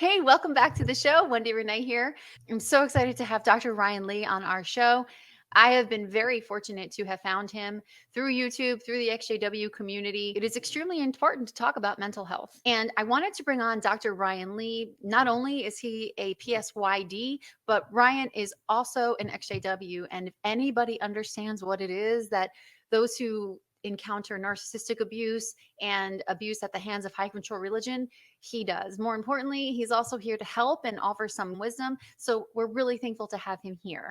Hey, welcome back to the show. Wendy Renee here. I'm so excited to have Dr. Ryan Lee on our show. I have been very fortunate to have found him through YouTube, through the XJW community. It is extremely important to talk about mental health. And I wanted to bring on Dr. Ryan Lee. Not only is he a PSYD, but Ryan is also an XJW. And if anybody understands what it is that those who encounter narcissistic abuse and abuse at the hands of high control religion, he does. More importantly, he's also here to help and offer some wisdom. So we're really thankful to have him here.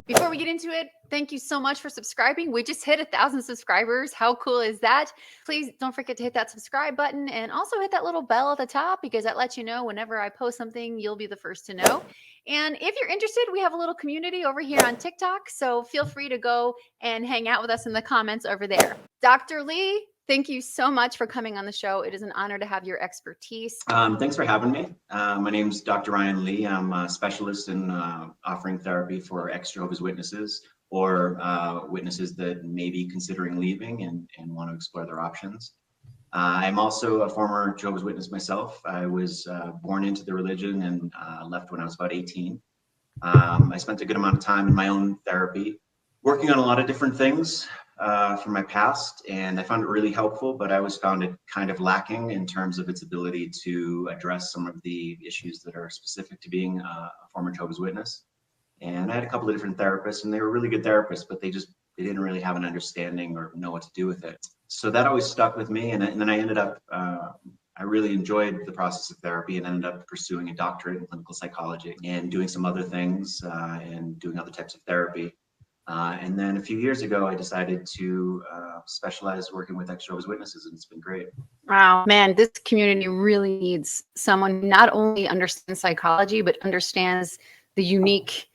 Before we get into it, thank you so much for subscribing. We just hit 1,000 subscribers. How cool is that? Please don't forget to hit that subscribe button and also hit that little bell at the top because that lets you know whenever I post something, you'll be the first to know. And if you're interested, we have a little community over here on TikTok. So feel free to go and hang out with us in the comments over there. Dr. Lee, thank you so much for coming on the show. It is an honor to have your expertise. Thanks for having me. My name is Dr. Ryan Lee. I'm a specialist in offering therapy for ex-Jehovah's Witnesses or witnesses that may be considering leaving and want to explore their options. I'm also a former Jehovah's Witness myself. I was born into the religion and left when I was about 18. I spent a good amount of time in my own therapy, working on a lot of different things from my past, and I found it really helpful, but I always found it kind of lacking in terms of its ability to address some of the issues that are specific to being a former Jehovah's Witness. And I had a couple of different therapists, and they were really good therapists, but they didn't really have an understanding or know what to do with it. So that always stuck with me, and then I ended up, I really enjoyed the process of therapy and ended up pursuing a doctorate in clinical psychology and doing some other things and doing other types of therapy. And then a few years ago, I decided to specialize working with ex-Jehovah's Witnesses, and it's been great. Wow, man, this community really needs someone who not only understands psychology, but understands the unique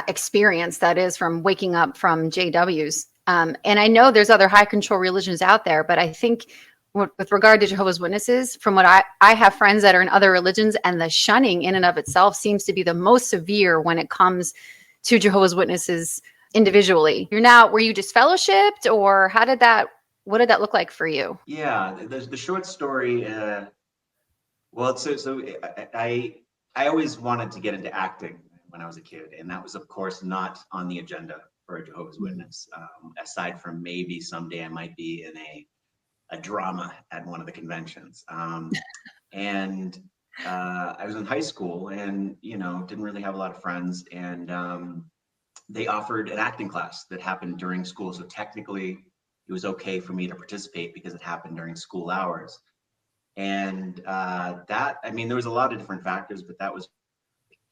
experience that is from waking up from JWs. And I know there's other high control religions out there, but I think with regard to Jehovah's Witnesses, from what I have friends that are in other religions, and the shunning in and of itself seems to be the most severe when it comes to Jehovah's Witnesses individually. Were you disfellowshipped, or what did that look like for you? Yeah, the short story, I always wanted to get into acting when I was a kid, and that was, of course, not on the agenda for a Jehovah's Witness, aside from maybe someday I might be in a drama at one of the conventions. And I was in high school and, didn't really have a lot of friends, and they offered an acting class that happened during school. So technically it was okay for me to participate because it happened during school hours. And there was a lot of different factors, but that was a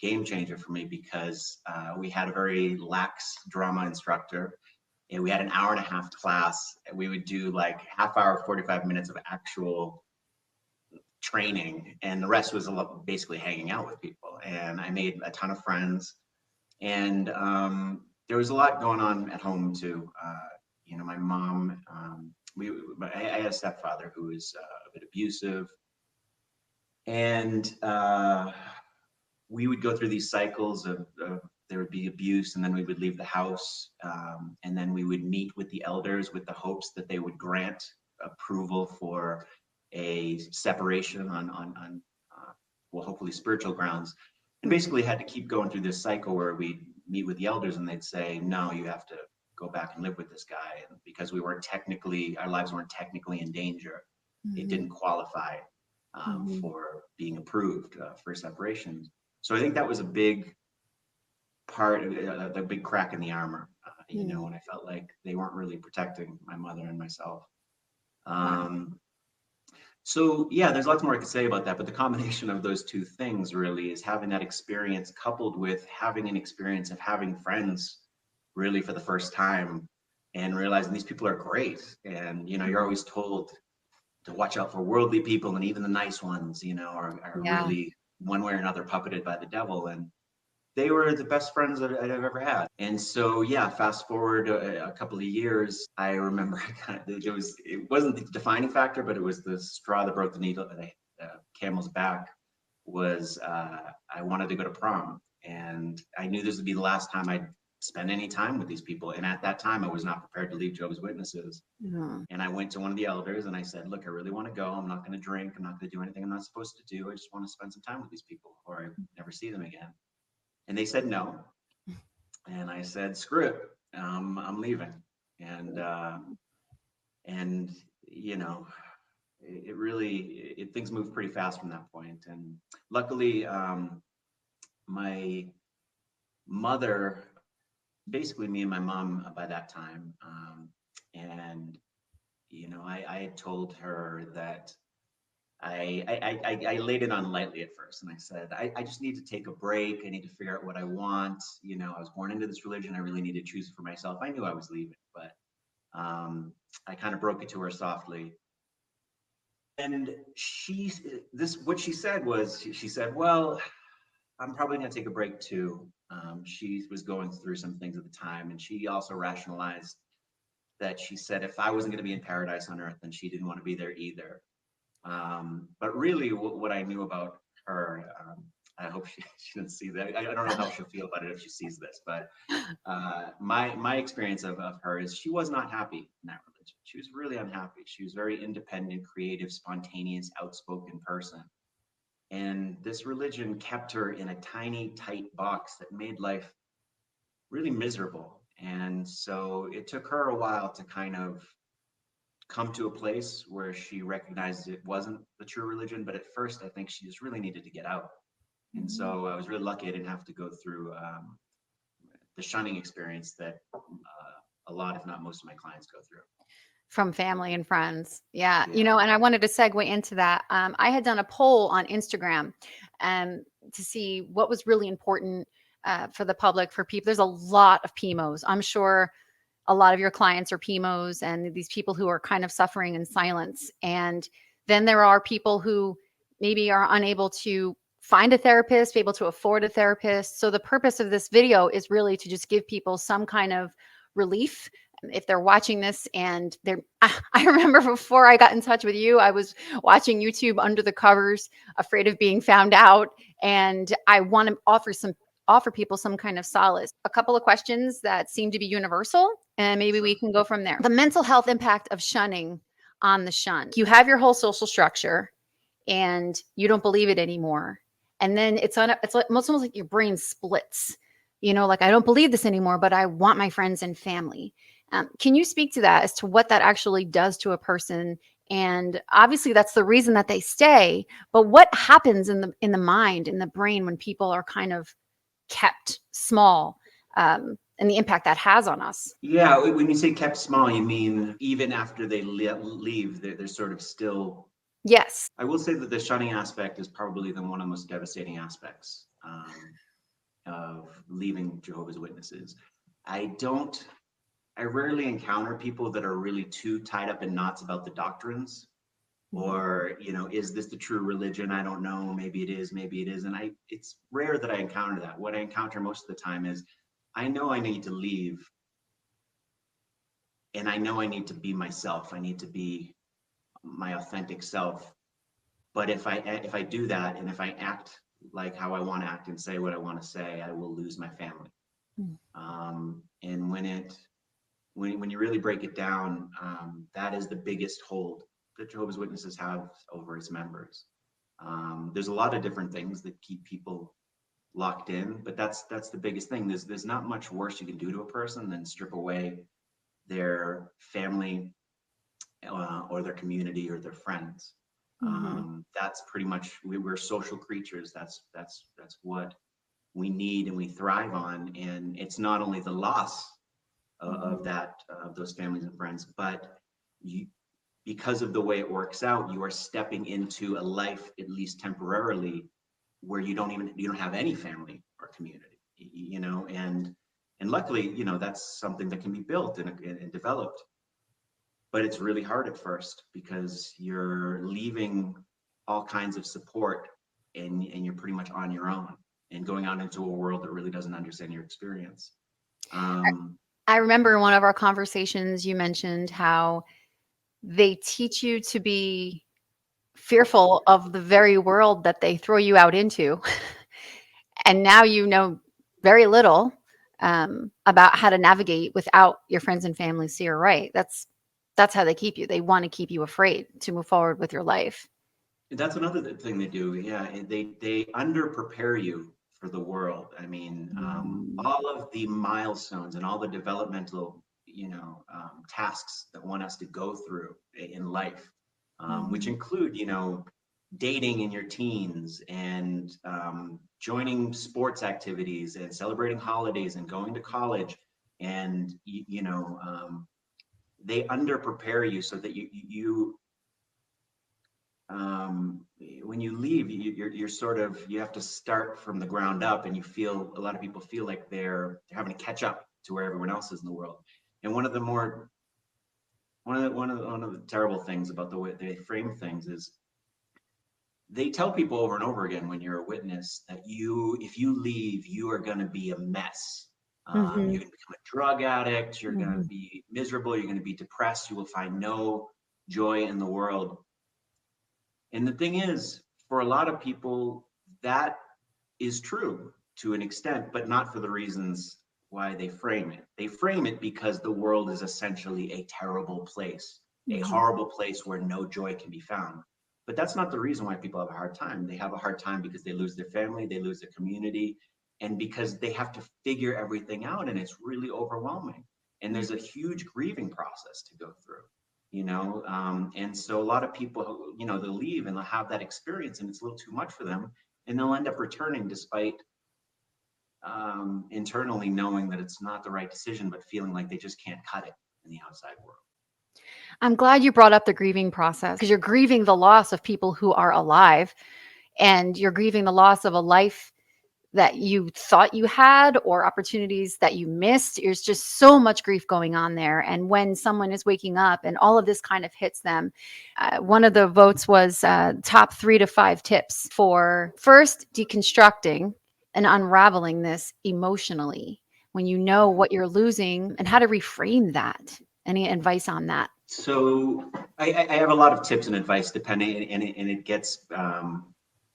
game changer for me because we had a very lax drama instructor, and we had an hour-and-a-half class. And we would do like half hour, 45 minutes of actual training, and the rest was basically hanging out with people. And I made a ton of friends, and there was a lot going on at home too. My mom, I had a stepfather who was a bit abusive, and we would go through these cycles of there would be abuse, and then we would leave the house, and then we would meet with the elders with the hopes that they would grant approval for a separation on hopefully spiritual grounds. And basically had to keep going through this cycle where we'd meet with the elders and they'd say, no, you have to go back and live with this guy. And because our lives weren't technically in danger, it didn't qualify for being approved for separation. So I think that was a big part, the big crack in the armor, when I felt like they weren't really protecting my mother and myself. So yeah, there's lots more I could say about that, but the combination of those two things really is having that experience coupled with having an experience of having friends really for the first time and realizing these people are great. And, you're always told to watch out for worldly people, and even the nice ones, are really one way or another puppeted by the devil. And they were the best friends that I've ever had. And so, yeah, fast forward a couple of years, I remember it wasn't the defining factor, but it was the straw that broke the camel's back was I wanted to go to prom. And I knew this would be the last time I'd spend any time with these people. And at that time, I was not prepared to leave Jehovah's Witnesses. Mhm. And I went to one of the elders and I said, look, I really want to go. I'm not going to drink. I'm not going to do anything I'm not supposed to do. I just want to spend some time with these people or I never see them again. And they said no. And I said, screw it. I'm leaving. And you know, it really, things moved pretty fast from that point. And luckily, my mother, basically me and my mom by that time, and you know, I had told her that I laid it on lightly at first, and I said, I just need to take a break. I need to figure out what I want. You know, I was born into this religion. I really need to choose for myself. I knew I was leaving, but I kind of broke it to her softly. And what she said was, she said, well, I'm probably going to take a break too. She was going through some things at the time, and she also rationalized that she said if I wasn't going to be in paradise on earth, then she didn't want to be there either. But really, what I knew about her, I hope she didn't see that. I don't know how she'll feel about it if she sees this, but my experience of her is she was not happy in that religion. She was really unhappy. She was very independent, creative, spontaneous, outspoken person. And this religion kept her in a tiny, tight box that made life really miserable. And so it took her a while to kind of come to a place where she recognized it wasn't the true religion. But at first, I think she just really needed to get out. And so I was really lucky I didn't have to go through the shunning experience that a lot, if not most of my clients go through. From family and friends. Yeah. Yeah. And I wanted to segue into that. I had done a poll on Instagram to see what was really important for the public, for people. There's a lot of PMOs. I'm sure a lot of your clients are PMOs and these people who are kind of suffering in silence. And then there are people who maybe are unable to find a therapist, be able to afford a therapist. So the purpose of this video is really to just give people some kind of relief if they're watching this. And I remember before I got in touch with you, I was watching YouTube under the covers, afraid of being found out. And I want to offer people some kind of solace. A couple of questions that seem to be universal, and maybe we can go from there. The mental health impact of shunning on the shun. You have your whole social structure and you don't believe it anymore. And then it's almost like your brain splits, like I don't believe this anymore, but I want my friends and family. Can you speak to that as to what that actually does to a person? And obviously that's the reason that they stay, but what happens in the mind, in the brain, when people are kind of kept small, and the impact that has on us? Yeah, when you say kept small, you mean even after they leave, they're sort of still. Yes. I will say that the shunning aspect is probably one of the most devastating aspects of leaving Jehovah's Witnesses. I rarely encounter people that are really too tied up in knots about the doctrines, or is this the true religion? I don't know. Maybe it is, maybe it isn't. It's rare that I encounter that. What I encounter most of the time is, I know I need to leave, and I know I need to be myself. I need to be my authentic self. But if I do that, and if I act like how I want to act and say what I want to say, I will lose my family. And when you really break it down, that is the biggest hold that Jehovah's Witnesses have over its members. There's a lot of different things that keep people locked in, but that's the biggest thing. There's not much worse you can do to a person than strip away their family or their community or their friends. That's pretty much, we're social creatures. That's what we need and we thrive on. And it's not only the loss of those families and friends, but because of the way it works out, you are stepping into a life, at least temporarily, where you don't have any family or community, and luckily, that's something that can be built and developed. But it's really hard at first because you're leaving all kinds of support, and you're pretty much on your own and going out into a world that really doesn't understand your experience. I remember in one of our conversations, you mentioned how they teach you to be fearful of the very world that they throw you out into. And now you know very little about how to navigate without your friends and family see or right. That's how they keep you. They want to keep you afraid to move forward with your life. That's another thing they do. Yeah, they under prepare you for the world. I mean, Mm-hmm. all of the milestones and all the developmental, tasks that one has to go through in life, which include, dating in your teens and joining sports activities and celebrating holidays and going to college, and they under prepare you so that you when you leave, you're sort of, you have to start from the ground up, and a lot of people feel like they're having to catch up to where everyone else is in the world. And one of the terrible things about the way they frame things is they tell people over and over again when you're a witness that if you leave, you are going to be a mess. Mm-hmm. You're going to become a drug addict. You're going to Mm-hmm. be miserable. You're going to be depressed. You will find no joy in the world. And the thing is, for a lot of people, that is true to an extent, but not for the reasons why they frame it. They frame it because the world is essentially a terrible place, a Mm-hmm. horrible place where no joy can be found. But that's not the reason why people have a hard time. They have a hard time because they lose their family, they lose their community, and because they have to figure everything out, and it's really overwhelming. And there's a huge grieving process to go through. And so a lot of people, they'll leave and they'll have that experience, and it's a little too much for them, and they'll end up returning despite internally knowing that it's not the right decision, but feeling like they just can't cut it in the outside world. I'm glad you brought up the grieving process because you're grieving the loss of people who are alive, and you're grieving the loss of a life that you thought you had or opportunities that you missed. There's just so much grief going on there. And when someone is waking up and all of this kind of hits them, one of the votes was top 3 to 5 tips for first deconstructing and unraveling this emotionally when you know what you're losing and how to reframe that. Any advice on that? So I have a lot of tips and advice depending, and it gets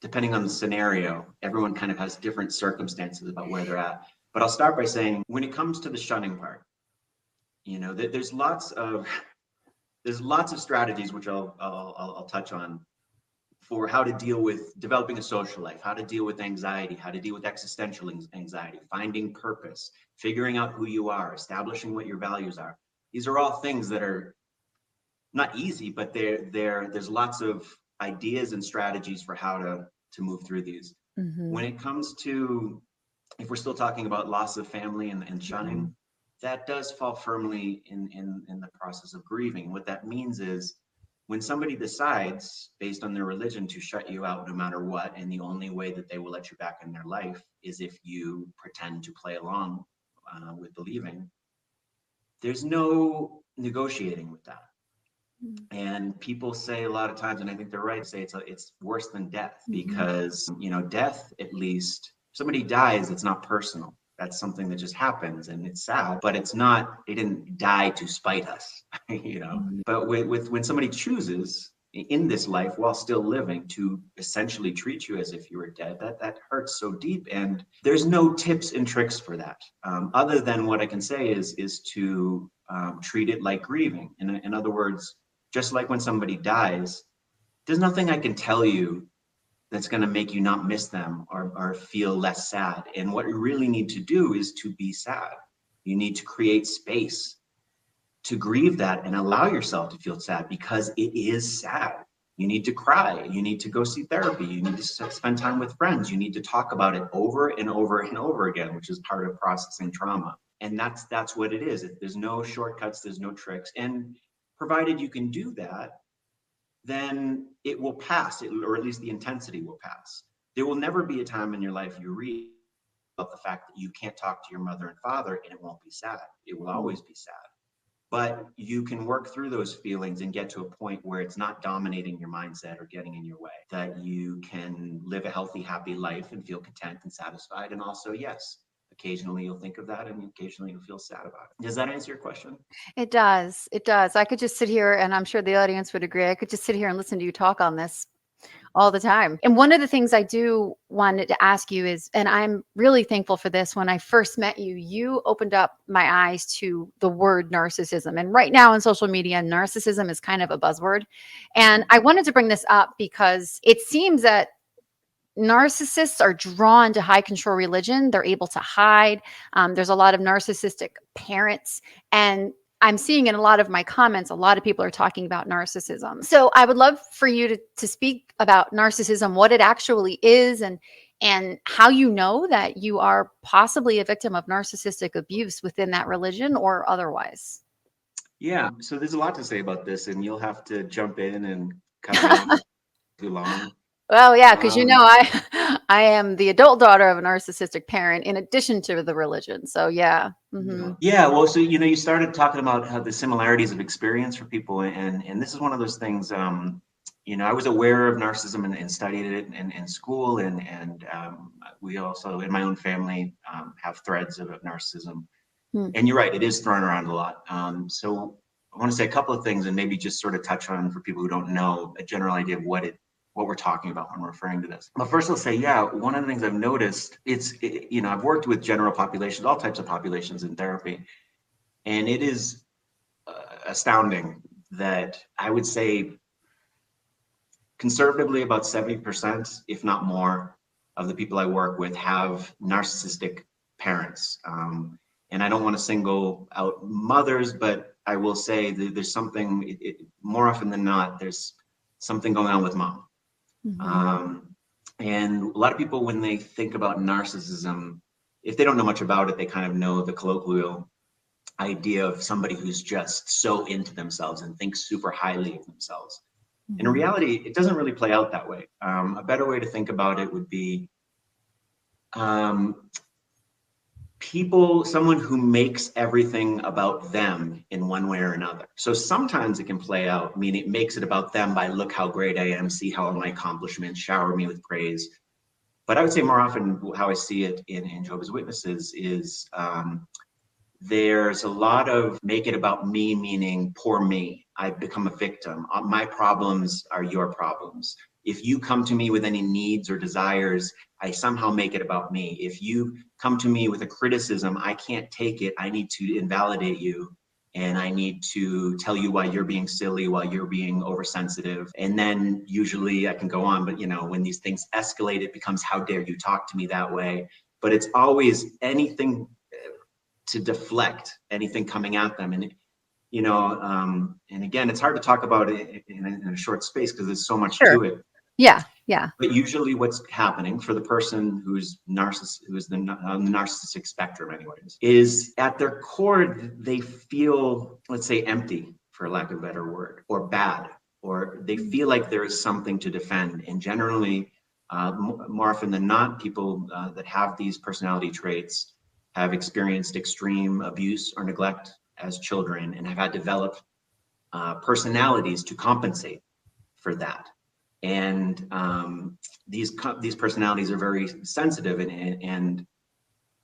depending on the scenario. Everyone kind of has different circumstances about where they're at. But I'll start by saying, when it comes to the shunning part, there's lots of strategies which I'll touch on for how to deal with developing a social life, how to deal with anxiety, how to deal with existential anxiety, finding purpose, figuring out who you are, establishing what your values are. These are all things that are not easy, but there's lots of ideas and strategies for how to move through these. Mm-hmm. When it comes to, if we're still talking about loss of family and Mm-hmm. shunning, that does fall firmly in the process of grieving. What that means is, when somebody decides based on their religion to shut you out no matter what, and the only way that they will let you back in their life is if you pretend to play along with believing, there's no negotiating with that. And people say a lot of times, and I think they're right, say it's worse than death, Mm-hmm. because death, at least if somebody dies, it's not personal. That's something that just happens, and it's sad, but it's not. They didn't die to spite us, Mm-hmm. But with when somebody chooses in this life while still living to essentially treat you as if you were dead, that hurts so deep. And there's no tips and tricks for that, other than what I can say is to treat it like grieving. In other words, just like when somebody dies, there's nothing I can tell you that's going to make you not miss them or feel less sad. And what you really need to do is to be sad. You need to create space to grieve that and allow yourself to feel sad, because it is sad. You need to cry. You need to go see therapy. You need to spend time with friends. You need to talk about it over and over and over again, which is part of processing trauma. And that's what it is. There's no shortcuts. There's no tricks. And provided you can do that, then it will pass, or at least the intensity will pass. There will never be a time in your life you read about the fact that you can't talk to your mother and father and it won't be sad. It will always be sad. But you can work through those feelings and get to a point where it's not dominating your mindset or getting in your way, that you can live a healthy, happy life and feel content and satisfied. And also, yes, occasionally you'll think of that and occasionally you'll feel sad about it. Does that answer your question? It does. It does. I could just sit here, and I'm sure the audience would agree. I could just sit here and listen to you talk on this all the time. And one of the things I do wanted to ask you is, and I'm really thankful for this, when I first met you, you opened up my eyes to the word narcissism. And right now in social media, narcissism is kind of a buzzword. And I wanted to bring this up because it seems that narcissists are drawn to high control religion. They're able to hide. There's a lot of narcissistic parents. And I'm seeing in a lot of my comments, a lot of people are talking about narcissism. So I would love for you to speak about narcissism, what it actually is, and how you know that you are possibly a victim of narcissistic abuse within that religion or otherwise. Yeah, so there's a lot to say about this, and you'll have to jump in and cut me off if it's too long. Well, yeah, because Um, I am the adult daughter of a narcissistic parent in addition to the religion. So yeah. Hmm. Yeah, well, so you started talking about how the similarities of experience for people, and this is one of those things. I was aware of narcissism and studied it in school, and we also in my own family have threads of narcissism. Hmm. And you're right, it is thrown around a lot. So I want to say a couple of things, and maybe just sort of touch on, for people who don't know, a general idea of what we're talking about when we're referring to this. But first, I'll say, yeah, one of the things I've noticed, I've worked with general populations, all types of populations in therapy, and it is astounding that I would say conservatively about 70%, if not more, of the people I work with have narcissistic parents. And I don't want to single out mothers, but I will say that there's something, more often than not, there's something going on with mom. Mhm. And a lot of people, when they think about narcissism, if they don't know much about it, they kind of know the colloquial idea of somebody who's just so into themselves and thinks super highly of themselves. And in Mhm. reality, it doesn't really play out that way. A better way to think about it would be um, someone who makes everything about them in one way or another. So sometimes it can play out, meaning it makes it about them by look how great I am, see how all my accomplishments, shower me with praise. But I would say more often how I see it in Jehovah's Witnesses is there's a lot of make it about me, meaning poor me. I've become a victim. My problems are your problems. If you come to me with any needs or desires, I somehow make it about me. If you come to me with a criticism, I can't take it. I need to invalidate you. And I need to tell you why you're being silly, why you're being oversensitive. And then usually I can go on, but when these things escalate, it becomes, how dare you talk to me that way? But it's always anything to deflect anything coming at them. And again, it's hard to talk about it in a short space because there's so much Sure. to it. Yeah. Yeah. But usually what's happening for the person who's on the narcissistic spectrum anyways, is at their core, they feel, let's say, empty, for lack of a better word, or bad, or they feel like there is something to defend. And generally, more often than not, people that have these personality traits have experienced extreme abuse or neglect as children and have had developed personalities to compensate for that. And these personalities are very sensitive, and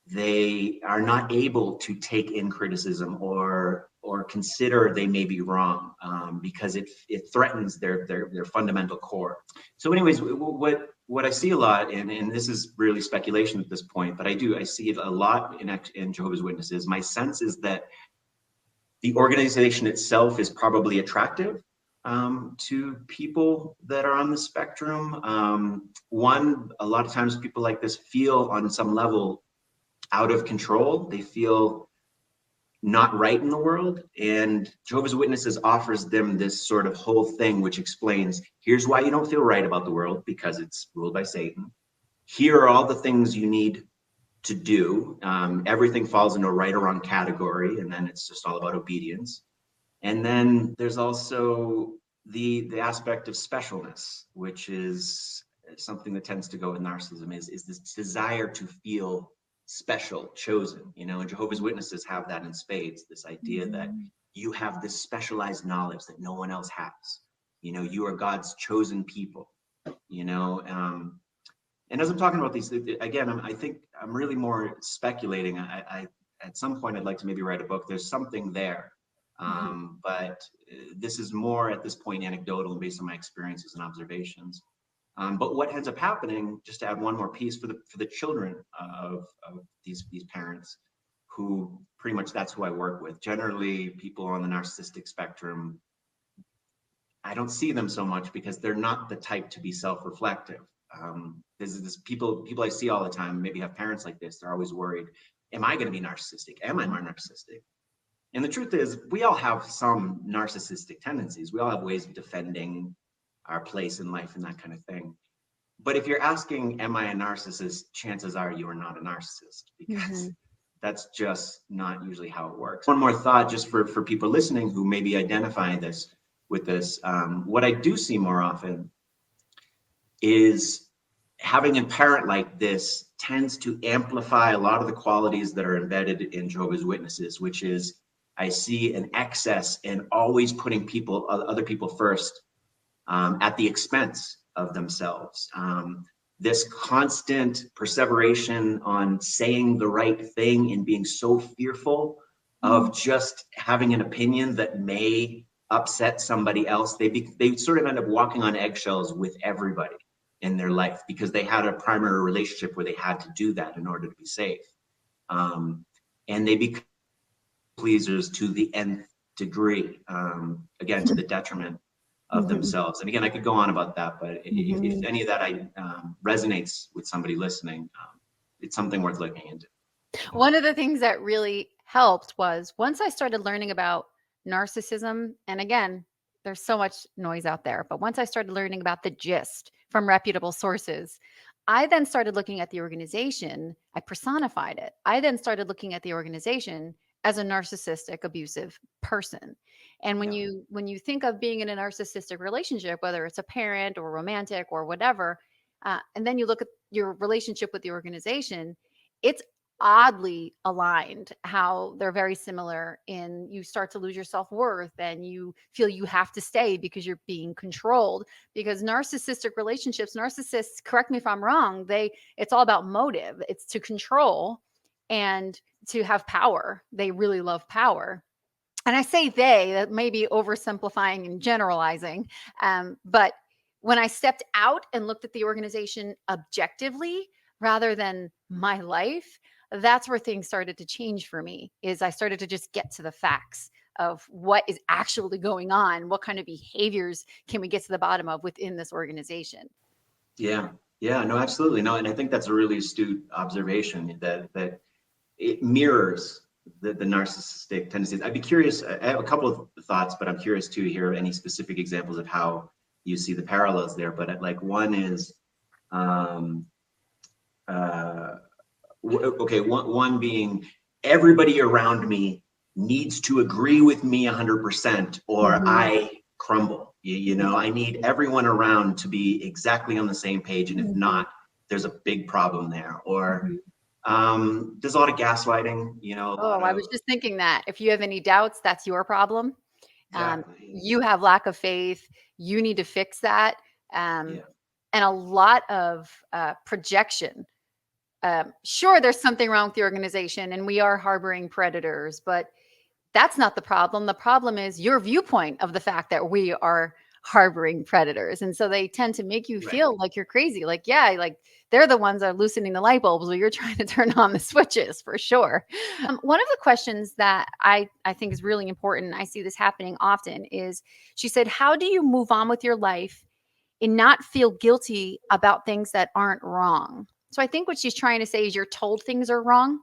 they are not able to take in criticism or consider they may be wrong, because it threatens their fundamental core. So anyways, what I see a lot, and this is really speculation at this point, but I see it a lot in Jehovah's Witnesses. My sense is that the organization itself is probably attractive to people that are on the spectrum. A lot of times people like this feel on some level out of control. They feel not right in the world. And Jehovah's Witnesses offers them this sort of whole thing, which explains, here's why you don't feel right about the world, because it's ruled by Satan. Here are all the things you need to do. Everything falls into a right or wrong category, and then it's just all about obedience. And then there's also the aspect of specialness, which is something that tends to go with narcissism, is this desire to feel special, chosen. And Jehovah's Witnesses have that in spades, this idea that you have this specialized knowledge that no one else has. You are God's chosen people. And as I'm talking about these, again, I think I'm really more speculating. I at some point I'd like to maybe write a book. There's something there, but this is more at this point anecdotal and based on my experiences and observations. But what ends up happening, just to add one more piece, for the children of these parents, who pretty much that's who I work with. Generally, people on the narcissistic spectrum, I don't see them so much because they're not the type to be self-reflective. There's this people I see all the time, maybe have parents like this. They're always worried, am I going to be narcissistic? Am I narcissistic? And the truth is, we all have some narcissistic tendencies. We all have ways of defending our place in life and that kind of thing. But if you're asking, am I a narcissist? Chances are you are not a narcissist, because that's just not usually how it works. One more thought, just for people listening who maybe identify with this. What I do see more often is having a parent like this tends to amplify a lot of the qualities that are embedded in Jehovah's Witnesses, which is, I see an excess in always putting other people first, at the expense of themselves. This constant perseveration on saying the right thing and being so fearful of just having an opinion that may upset somebody else. They sort of end up walking on eggshells with everybody in their life because they had a primary relationship where they had to do that in order to be safe. And they become pleasers to the nth degree, again, to the detriment of themselves. And again, I could go on about that, but if any of that resonates with somebody listening, it's something worth looking into. One of the things that really helped was once I started learning about narcissism, and again, there's so much noise out there, but once I started learning about the gist from reputable sources, I then started looking at the organization. I personified it. I then started looking at the organization as a narcissistic, abusive person. And when you think of being in a narcissistic relationship, whether it's a parent or romantic or whatever, and then you look at your relationship with the organization, it's oddly aligned, how they're very similar in you start to lose your self-worth and you feel you have to stay because you're being controlled. Because narcissistic relationships, narcissists, correct me if I'm wrong, it's all about motive. It's to control and to have power. They really love power. And I say that may be oversimplifying and generalizing. But when I stepped out and looked at the organization objectively rather than my life, that's where things started to change for me. Is I started to just get to the facts of what is actually going on. What kind of behaviors can we get to the bottom of within this organization? Yeah, no, absolutely. No, and I think that's a really astute observation that it mirrors the narcissistic tendencies. I'd be curious, I have a couple of thoughts, but I'm curious to hear any specific examples of how you see the parallels there. But like one is, one being everybody around me needs to agree with me 100% or I crumble. I need everyone around to be exactly on the same page. And if not, there's a big problem there. Or there's a lot of gaslighting, I was just thinking that if you have any doubts, that's your problem. Exactly. You have lack of faith. You need to fix that. And a lot of projection. Sure, there's something wrong with the organization and we are harboring predators, but that's not the problem. The problem is your viewpoint of the fact that we are harboring predators. And so they tend to make you feel like you're crazy. Like, like they're the ones that are loosening the light bulbs while you're trying to turn on the switches, for sure. One of the questions that I think is really important, I see this happening often, is she said, how do you move on with your life and not feel guilty about things that aren't wrong? So I think what she's trying to say is you're told things are wrong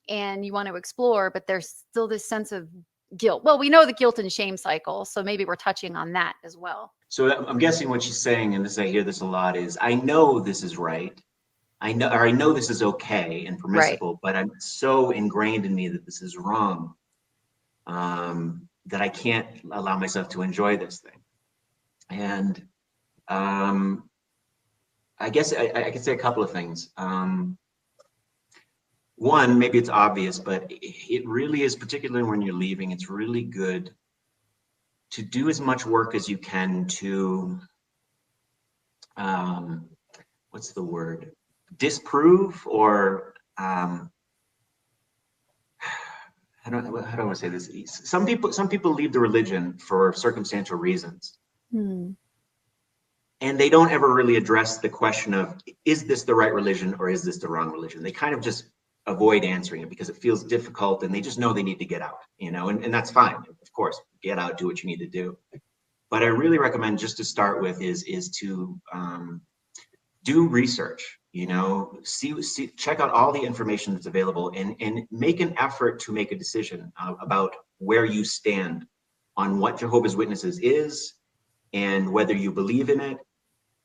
and you want to explore, but there's still this sense of guilt. Well, we know the guilt and shame cycle, so maybe we're touching on that as well. So I'm guessing what she's saying, and I hear this a lot, is I know this is right. I know this is okay and permissible, but I'm so ingrained in me that this is wrong, that I can't allow myself to enjoy this thing. And I guess I could say a couple of things. One, maybe it's obvious, but it really is, particularly when you're leaving, it's really good to do as much work as you can to, what's the word? Disprove or, how do I want to say this? Some people leave the religion for circumstantial reasons. And they don't ever really address the question of, is this the right religion or is this the wrong religion? They kind of just avoid answering it because it feels difficult, and they just know they need to get out, and that's fine. Of course, get out, do what you need to do. But I really recommend, just to start with, is to do research, see, check out all the information that's available, and make an effort to make a decision about where you stand on what Jehovah's Witnesses is and whether you believe in it.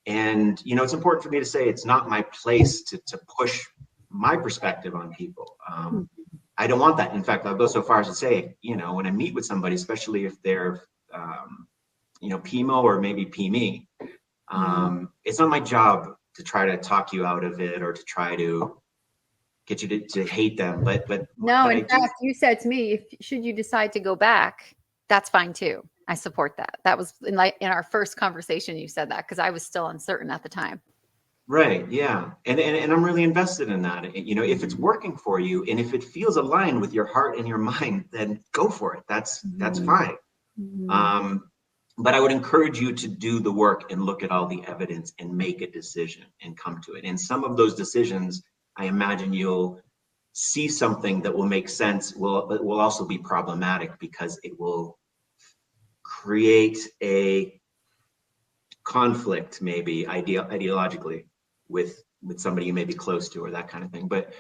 And, it's important for me to say it's not my place to push my perspective on people. I don't want that. In fact, I'll go so far as to say, when I meet with somebody, especially if they're, PMO or maybe PME, it's not my job to try to talk you out of it or to try to get you to hate them. But no, in fact, you said to me, should you decide to go back, that's fine too. I support that. That was in our first conversation, you said that, because I was still uncertain at the time. Right. Yeah. And I'm really invested in that. If it's working for you and if it feels aligned with your heart and your mind, then go for it. That's fine. But I would encourage you to do the work and look at all the evidence and make a decision and come to it. And some of those decisions, I imagine you'll see something that will make sense, but will also be problematic because it will create a conflict, maybe ideologically, with somebody you may be close to or that kind of thing. But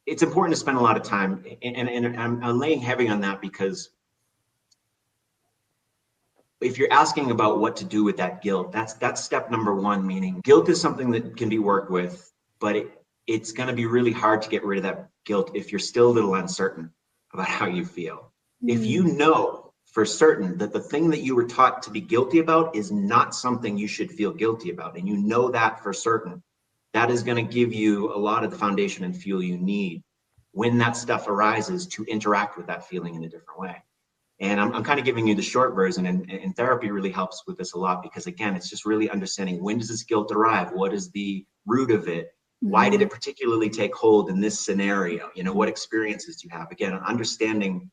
it's important to spend a lot of time, and I'm laying heavy on that because if you're asking about what to do with that guilt, that's step number one, meaning guilt is something that can be worked with, but it's going to be really hard to get rid of that guilt if you're still a little uncertain about how you feel. If you know for certain that the thing that you were taught to be guilty about is not something you should feel guilty about, and you know that for certain, that is going to give you a lot of the foundation and fuel you need when that stuff arises to interact with that feeling in a different way. And I'm kind of giving you the short version, and therapy really helps with this a lot, because again, it's just really understanding, when does this guilt arrive? What is the root of it? Why did it particularly take hold in this scenario? What experiences do you have? Again, understanding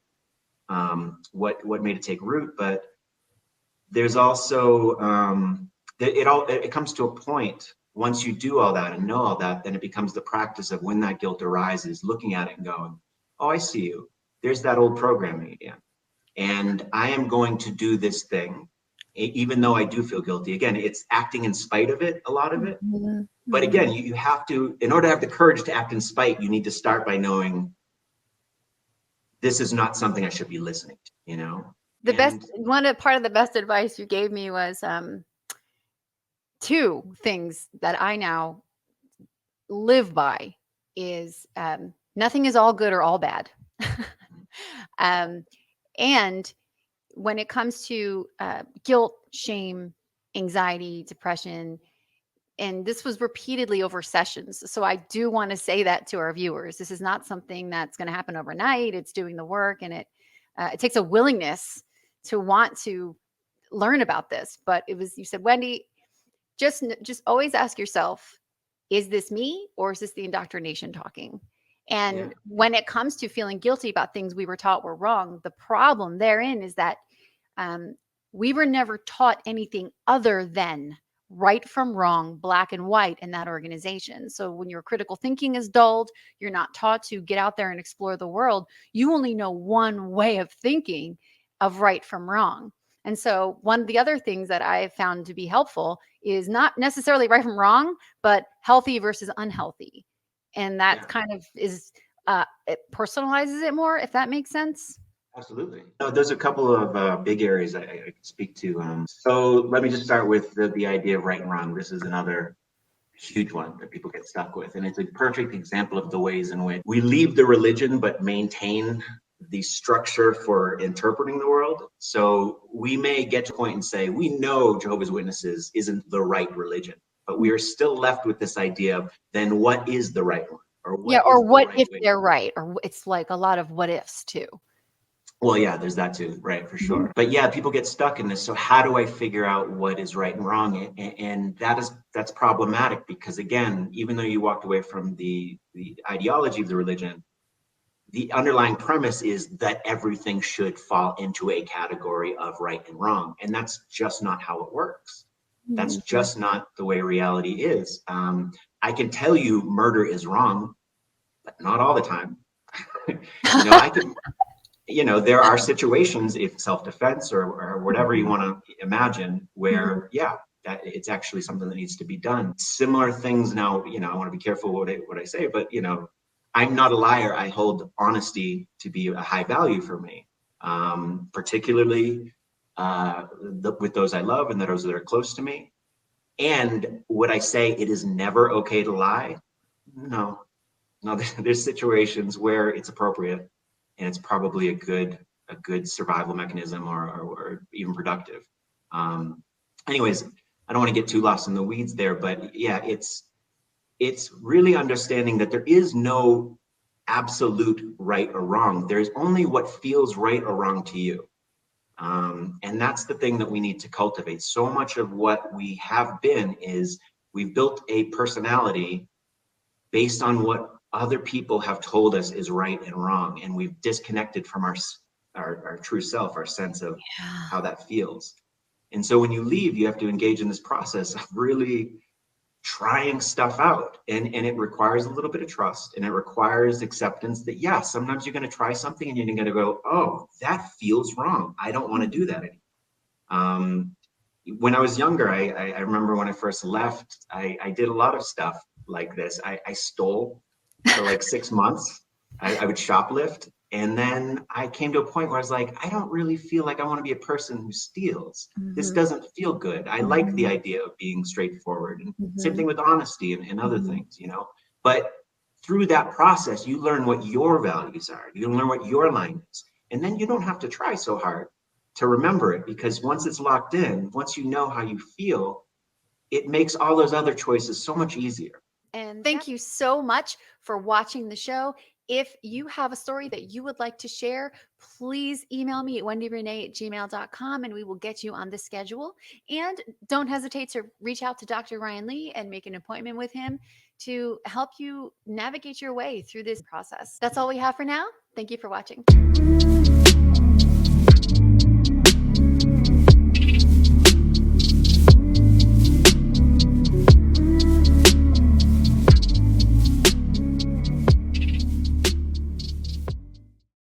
what made it take root, but there's also it comes to a point, once you do all that and know all that, then it becomes the practice of, when that guilt arises, looking at it and going, oh, I see you. There's that old programming again. And I am going to do this thing, even though I do feel guilty. Again, it's acting in spite of it, a lot of it. But again, you have to, in order to have the courage to act in spite, you need to start by knowing, this is not something I should be listening to, part of the best advice you gave me was two things that I now live by is nothing is all good or all bad. And when it comes to guilt, shame, anxiety, depression, and this was repeatedly over sessions. So I do want to say that to our viewers. This is not something that's going to happen overnight. It's doing the work, and it takes a willingness to want to learn about this. But you said, Wendy, just always ask yourself, is this me or is this the indoctrination talking? And when it comes to feeling guilty about things we were taught were wrong, the problem therein is that we were never taught anything other than right from wrong, black and white in that organization. So when your critical thinking is dulled, you're not taught to get out there and explore the world. You only know one way of thinking of right from wrong. And so one of the other things that I have found to be helpful is not necessarily right from wrong, but healthy versus unhealthy. And that kind of is, it personalizes it more, if that makes sense. Absolutely. There's a couple of big areas I can speak to. So let me just start with the idea of right and wrong. This is another huge one that people get stuck with. And it's a perfect example of the ways in which we leave the religion, but maintain the structure for interpreting the world. So we may get to a point and say, we know Jehovah's Witnesses isn't the right religion, but we are still left with this idea of, then what is the right one? Or what if they're right? Or it's like a lot of what ifs too. Well, yeah, there's that too, right, for sure. But yeah, people get stuck in this. So how do I figure out what is right and wrong? And that's problematic, because again, even though you walked away from the ideology of the religion, the underlying premise is that everything should fall into a category of right and wrong. And that's just not how it works. That's just not the way reality is. I can tell you murder is wrong, but not all the time. I can, there are situations, if self-defense or whatever you want to imagine, where, that it's actually something that needs to be done. Similar things now, I want to be careful what I say, but, I'm not a liar. I hold honesty to be a high value for me, particularly with those I love and those that are close to me. And would I say it is never okay to lie? No, there's situations where it's appropriate, and it's probably a good survival mechanism or even productive. Anyways, I don't want to get too lost in the weeds there, but yeah, it's really understanding that there is no absolute right or wrong. There's only what feels right or wrong to you. And that's the thing that we need to cultivate. So much of what we have been is we've built a personality based on what other people have told us is right and wrong. And we've disconnected from our true self, our sense of how that feels. And so when you leave, you have to engage in this process of really trying stuff out. And it requires a little bit of trust, and it requires acceptance that, sometimes you're going to try something and you're going to go, oh, that feels wrong. I don't want to do that anymore. When I was younger, I remember when I first left, I did a lot of stuff like this. I stole for like 6 months. I would shoplift. And then I came to a point where I was like, I don't really feel like I want to be a person who steals. This doesn't feel good. I like the idea of being straightforward. And same thing with honesty and other things, But through that process, you learn what your values are. You learn what your line is. And then you don't have to try so hard to remember it, because once it's locked in, once you know how you feel, it makes all those other choices so much easier. And thank you so much for watching the show. If you have a story that you would like to share, please email me at wendyrenee@gmail.com and we will get you on the schedule. And don't hesitate to reach out to Dr. Ryan Lee and make an appointment with him to help you navigate your way through this process. That's all we have for now. Thank you for watching.